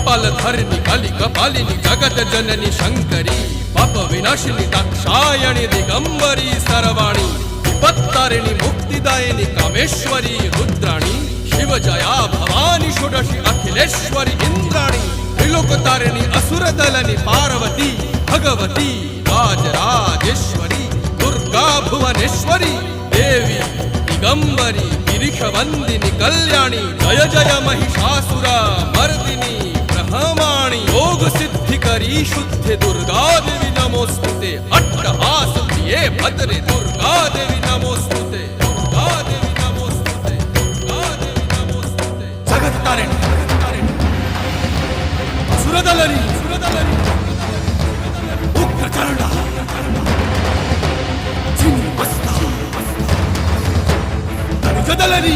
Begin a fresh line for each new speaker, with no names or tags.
कपालधरिणि कलि कपालिनि जगत जननी शंकरी पाप विनाशिनी दाक्षायणी दिगंबरी सर्वाणी विपत्तारिणि मुक्तिदायिनी कामेश्वरी रुद्राणी शिव जया भवानी षोडशी अखिलेश्वरी इंद्राणी त्रिलोकतारिणी असुरदलनि पार्वती भगवती राजराजेश्वरी दुर्गा भुवनेश्वरी देवी दिगंबरी गिरिशवंदिनी कल्याणी जय जय महिषासुर मर्दिनी ब्रह्माणी योग सिद्धिकरी शुद्धि दुर्गा देवी नमोस्तुते अट्टहास प्रिये भद्रे दुर्गा देवी नमोस्तुते दुर्गा देवी नमोस्तुते दुर्गा देवी नमोस्तुते जगत तारिणी सुरदलनी उग्रचरणा चिन्मस्ता जदलनी